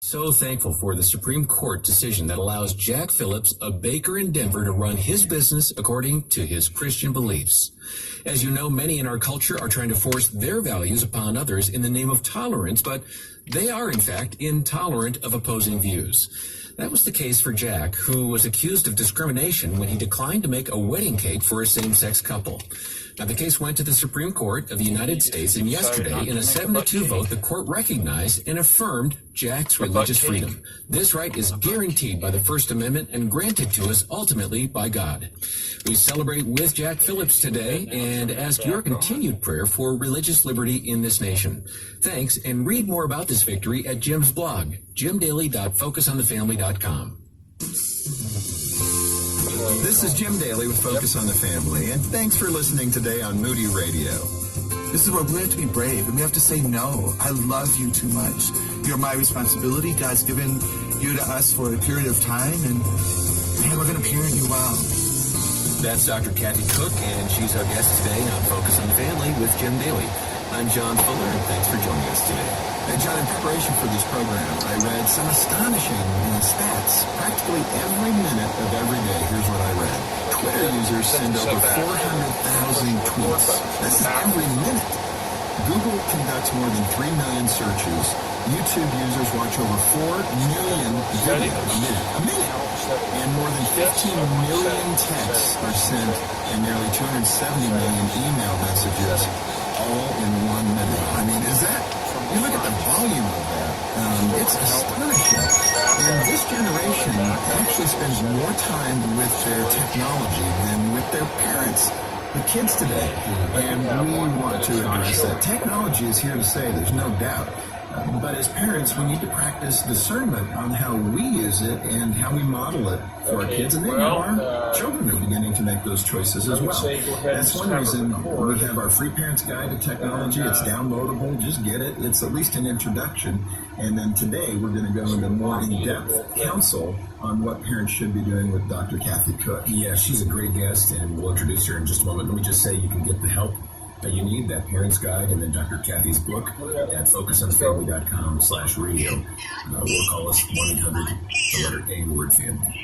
So thankful for the Supreme Court decision that allows Jack Phillips, a baker in Denver, to run his business according to his Christian beliefs. As you know, many in our culture are trying to force their values upon others in the name of tolerance, but they are, in fact, intolerant of opposing views. That was the case for Jack, who was accused of discrimination when he declined to make a wedding cake for a same-sex couple. Now, the case went to the Supreme Court of the United States, and yesterday, in a 7-2 vote, the court recognized and affirmed Jack's religious freedom. This right is guaranteed by the First Amendment and granted to us ultimately by God. We celebrate with Jack Phillips today and ask your continued prayer for religious liberty in this nation. Thanks, and read more about this victory at Jim's blog, jimdaly.focusonthefamily.com. This is Jim Daly with Focus on the Family, and thanks for listening today on Moody Radio. This is where we have to be brave, and we have to say no. I love you too much. You're my responsibility. God's given you to us for a period of time, and man, we're going to parent you well. That's Dr. Kathy Cook, and she's our guest today on Focus on the Family with Jim Daly. I'm John Fuller, and thanks for joining us today. And John, in preparation for this program, I read some astonishing stats. Practically every minute of every day, here's what I read. Twitter users send over 400,000 tweets. This is every minute. Google conducts more than 3 million searches. YouTube users watch over 4 million videos a minute. And more than 15 million texts are sent and nearly 270 million email messages all in 1 minute. I mean, is that... You look at the volume of that, it's astonishing. And this generation actually spends more time with their technology than with their parents, the kids today. And we want to address that. Technology is here to stay, there's no doubt. But as parents, we need to practice discernment on how we use it and how we model it for our kids. And then our children are beginning to make those choices as well. That's one reason we have our Free Parents Guide to Technology. It's downloadable. Just get it. It's at least an introduction. And then today we're going to go into more in-depth counsel on what parents should be doing with Dr. Kathy Cook. Yeah, she's a great guest, and we'll introduce her in just a moment. Let me just say you can get the help that you need, that Parents Guide, and then Dr. Kathy's book at focusonthefamily.com/radio. Or call us 1-800, the letter A, word family.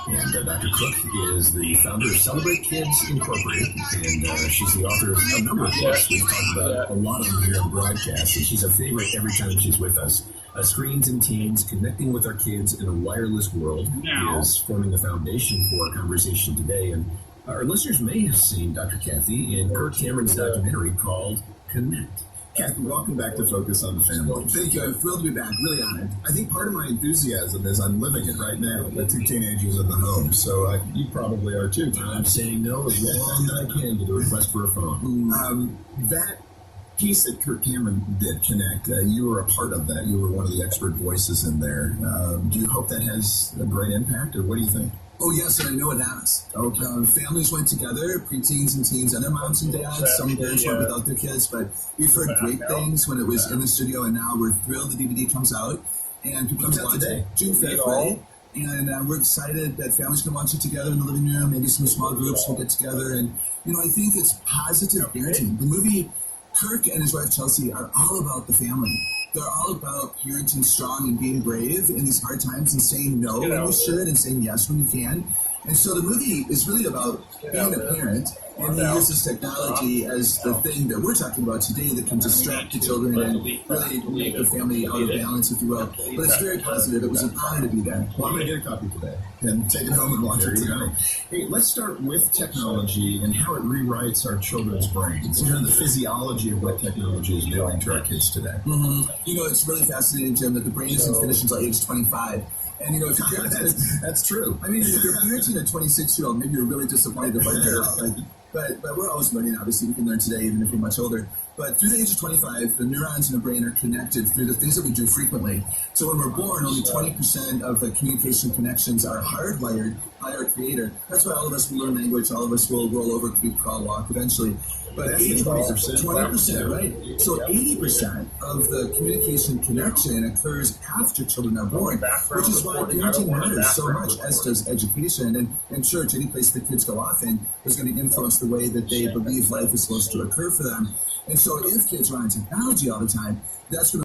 And Dr. Cook is the founder of Celebrate Kids Incorporated, and she's the author of a number of books. We've talked about a lot of them here on broadcast, and she's a favorite every time she's with us. Screens and Teens, Connecting with Our Kids in a Wireless World is forming the foundation for our conversation today. And our listeners may have seen Dr. Kathy in Kirk Cameron's documentary called Connect. Kathy, welcome back to Focus on the Family. Thank you. I'm thrilled to be back. Really honored. I think part of my enthusiasm is I'm living it right now. The 2 teenagers in the home, so you probably are too. I'm saying no as long as I can to the request for a phone. That piece that Kirk Cameron did, Connect, you were a part of that. You were one of the expert voices in there. Do you hope that has a great impact, or what do you think? Oh, yes, and I know it has. Families went together, preteens and teens and their moms and dads. Some parents went without their kids, but we've heard great things when it was in the studio, and now we're thrilled the DVD comes out. And people comes out today, June 5th, right? And we're excited that families can watch it together in the living room. Maybe some small groups will get together. And, I think it's positive parenting. The movie, Kirk and his wife Chelsea are all about the family. They're all about parenting strong and being brave in these hard times and saying no when you should and saying yes when you can. And so the movie is really about being a parent, and he uses technology as the thing that we're talking about today that can distract the children and really make the family out of balance, if you will. But it's very positive. It was an honor to be there. Well, I'm going to get a copy today and take it home and watch it tonight. Hey, let's start with technology and how it rewrites our children's brains, the physiology of what technology is doing to our kids today. Mm-hmm. It's really fascinating, Jim, that the brain isn't finished until age 25. And, if you're parenting, that's true. I mean, if you're parenting a 26-year-old, maybe you're really disappointed if I do. But we're always learning, obviously. We can learn today, even if we're much older. But through the age of 25, the neurons in the brain are connected through the things that we do frequently. So when we're born, only 20% of the communication connections are hardwired by our Creator. That's why all of us will learn language. All of us will roll over, creep, crawl, walk eventually. But 20%, right? So 80% of the communication connection occurs after children are born, which is why parenting matters so much, as does education. And church, any place the kids go off in, is going to influence the way that they believe life is supposed to occur for them. And so if kids are on technology all the time, that's going to